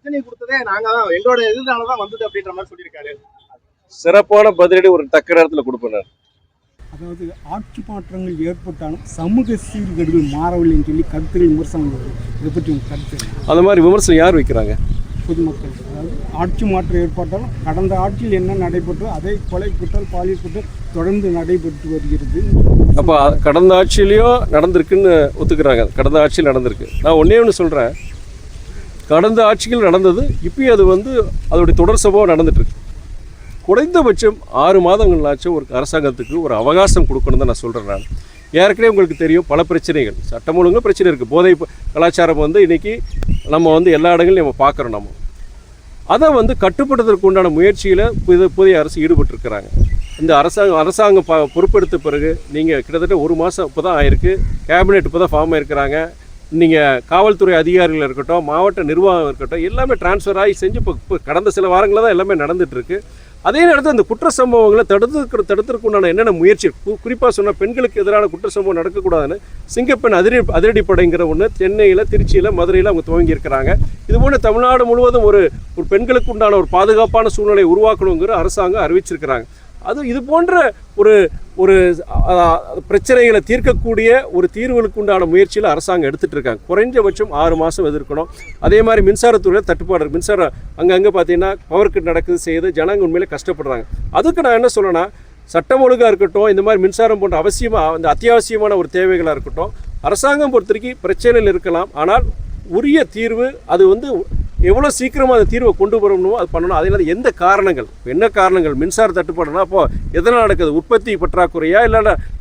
ரஜினி கொடுத்ததே நாங்க தான் எங்களோட எதிர்னால தான் வந்தது அப்படின்ற மாதிரி சொல்லியிருக்காரு. சிறப்பான பதிலடி ஒரு தக்க நேரத்தில் கொடுப்பேன். அதாவது ஆட்சி மாற்றங்கள் ஏற்பட்டாலும் சமூக சீர்கேடுகள் மாறவில்லைன்னு சொல்லி கருத்துகள் விமர்சனம் வருது. இதை பற்றி உங்கள் கருத்து? அந்த மாதிரி விமர்சனம் யார் வைக்கிறாங்க? பொதுமக்கள். அதாவது ஆட்சி மாற்றம் ஏற்பட்டாலும் கடந்த ஆட்சியில் என்ன நடைபெற்றோ அதே கொலை குற்றல் பாலியல் குற்றம் தொடர்ந்து நடைபெற்று வருகிறது. அப்போ கடந்த ஆட்சியிலையும் நடந்திருக்குன்னு ஒத்துக்கிறாங்க. கடந்த ஆட்சியில் நடந்திருக்கு. நான் ஒன்றே ஒன்று சொல்கிறேன், கடந்த ஆட்சிகள் நடந்தது இப்பயும் அது அதோடைய தொடர் சம்பவம் நடந்துட்டுருக்கு. குறைந்தபட்சம் 6 மாதங்களாச்சும் ஒரு அரசாங்கத்துக்கு ஒரு அவகாசம் கொடுக்கணும் தான் நான் சொல்கிறேன். நான் ஏற்கனவே உங்களுக்கு தெரியும் பல பிரச்சனைகள், சட்டம் ஒழுங்கு பிரச்சனை இருக்குது. போதை கலாச்சாரம் இன்றைக்கி நம்ம எல்லா இடங்களையும் நம்ம பார்க்குறோம். நம்ம அதை கட்டுப்படுத்துறதுக்கு உண்டான முயற்சியில் புதிய அரசு ஈடுபட்டிருக்கிறாங்க. இந்த அரசாங்கம் பொறுப்பெடுத்த பிறகு நீங்கள் கிட்டத்தட்ட 1 மாதம் இப்போ தான் ஆயிருக்கு. கேபினெட் இப்போ தான் ஃபார்ம் ஆகிருக்கிறாங்க. நீங்கள் காவல்துறை அதிகாரிகள் இருக்கட்டும், மாவட்ட நிர்வாகம் இருக்கட்டும், எல்லாமே டிரான்ஸ்ஃபர் ஆகி செஞ்சு இப்போ கடந்த சில வாரங்களில் தான் எல்லாமே நடந்துகிட்ருக்கு. அதே நேரத்தில் இந்த குற்ற சம்பவங்களை தடுத்துறதுக்கு உண்டான என்னென்ன முயற்சி, குறிப்பாக சொன்னால் பெண்களுக்கு எதிரான குற்ற சம்பவம் நடக்கக்கூடாதுன்னு சிங்கப்பெண் அதிரடிப்படைங்கிற ஒன்று சென்னையில், திருச்சியில், மதுரையில் அவங்க துவங்கி இருக்கிறாங்க. இதுபோல தமிழ்நாடு முழுவதும் ஒரு பெண்களுக்கு உண்டான ஒரு பாதுகாப்பான சூழ்நிலை உருவாக்கணுங்கிற அரசாங்கம் அறிவிச்சிருக்கிறாங்க. இது போன்ற ஒரு பிரச்சனைகளை தீர்க்கக்கூடிய ஒரு தீர்வுகளுக்கு உண்டான முயற்சியில் அரசாங்கம் எடுத்துகிட்டு இருக்காங்க. குறைஞ்சபட்சம் 6 மாதம் எதிர்க்கணும். அதே மாதிரி மின்சாரத்துறையில் தட்டுப்பாடு இருக்குது. மின்சாரம் அங்கங்கே பார்த்தீங்கன்னா பவர் கட் நடக்குது செய்யுது, ஜனங்க உண்மையிலே கஷ்டப்படுறாங்க. அதுக்கு நான் என்ன சொல்லணும்னா, சட்டம் ஒழுங்காக இருக்கட்டும், இந்த மாதிரி மின்சாரம் போன்ற இந்த அத்தியாவசியமான ஒரு தேவைகளாக இருக்கட்டும், அரசாங்கம் பொறுத்த வரைக்கும் பிரச்சனைகள் இருக்கலாம். ஆனால் உரிய தீர்வு அது எவ்வளோ சீக்கிரமாக அந்த தீர்வை கொண்டு வரணுமோ அது பண்ணணும். அதே மாதிரி என்ன காரணங்கள் மின்சார தட்டுப்பாடுனா அப்போது எதனால் நடக்குது? உற்பத்தி பற்றாக்குறையா,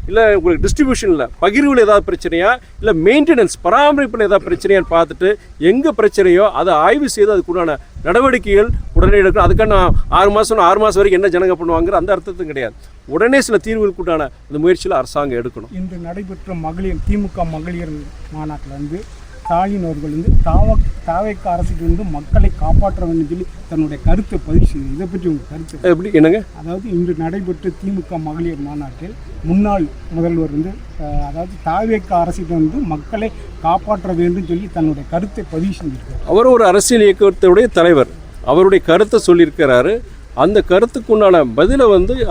இல்லை உங்களுக்கு டிஸ்ட்ரிபியூஷனில் பகிர்வில் ஏதாவது பிரச்சனையா, இல்லை மெயின்டெனன்ஸ் பராமரிப்பில் ஏதாவது பிரச்சனையான்னு பார்த்துட்டு எங்கே பிரச்சனையோ அதை ஆய்வு செய்து அதுக்குண்டான நடவடிக்கைகள் உடனே எடுக்கணும். அதுக்கான 6 மாதம் வரைக்கும் என்ன ஜனங்க பண்ணுவாங்கிற அந்த அர்த்தத்தும் கிடையாது. உடனே சில தீர்வுகளுக்குண்டான அந்த முயற்சியில் அரசாங்கம் எடுக்கணும். இன்று நடைபெற்ற திமுக மகளிர் மாநாட்டில் ஸ்டாலின் அவர்கள் தாவேக்க அரசுக்கு மக்களை காப்பாற்ற வேண்டும் சொல்லி தன்னுடைய கருத்தை பதிவு செய்து. இதை பற்றி உங்கள் கருத்து எப்படி? என்னங்க? அதாவது இன்று நடைபெற்ற திமுக மகளிர் மாநாட்டில் முன்னாள் முதல்வர் அதாவது தாவேக்க அரசுக்கு மக்களை காப்பாற்ற வேண்டும் சொல்லி தன்னுடைய கருத்தை பதிவு செஞ்சிருக்கார். அவர் ஒரு அரசியல் இயக்கத்துடைய தலைவர், அவருடைய கருத்தை சொல்லியிருக்கிறாரு. அந்த கருத்துக்குண்டான பதிலை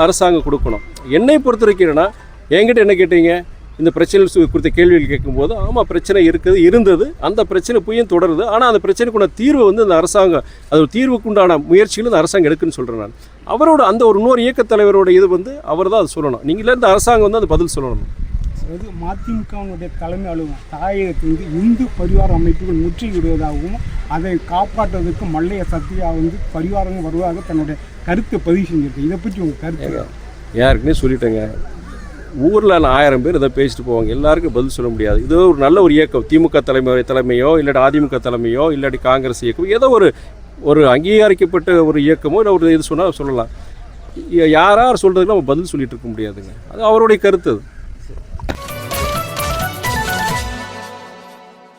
அரசாங்கம் கொடுக்கணும். என்னை பொறுத்த வரைக்கும்னா, என்கிட்ட என்ன கேட்டீங்க, இந்த பிரச்சனை குறித்த கேள்விகள் கேட்கும்போது ஆமாம் பிரச்சனை இருந்தது, அந்த பிரச்சனை புயும் தொடருது. ஆனால் அந்த பிரச்சனைக்குள்ள தீர்வு இந்த அரசாங்கம், அது ஒரு தீர்வுக்குண்டான முயற்சிகள் இந்த அரசாங்கம் எடுக்குன்னு சொல்கிறேன் நான். அவரோட அந்த இன்னொரு இயக்கத் தலைவரோட அவர் தான் அது சொல்லணும். நீங்களே இந்த அரசாங்கம் அந்த பதில் சொல்லணும். அதாவது மதிமுகவினுடைய தலைமை அலுவலகம் தாயகத்தில் இந்து பரிவார அமைப்புகள் முற்றுகையிடுவதாகவும் அதை காப்பாற்றுவதற்கு மல்லைய சத்தியா பரிவாரங்கள் வருவதாக தன்னுடைய கருத்தை பதிவு செஞ்சிருக்கு. இதை பற்றி உங்கள் கருத்து? யாருக்குன்னே சொல்லிட்டேங்க, ஊரில் 1000 பேர் இதை பேசிட்டு போவாங்க, எல்லாருக்கும் பதில் சொல்ல முடியாது. இது ஒரு நல்ல ஒரு இயக்கம், திமுக தலைமையோ இல்லாட்டி அதிமுக தலைமையோ இல்லாட்டி காங்கிரஸ் இயக்கம், ஏதோ ஒரு அங்கீகரிக்கப்பட்ட ஒரு இயக்கமோ இல்லை ஒரு இது சொன்னால் சொல்லலாம். யார் சொல்கிறதுக்கு நம்ம பதில் சொல்லிட்டு இருக்க முடியாதுங்க. அது அவருடைய கருத்து.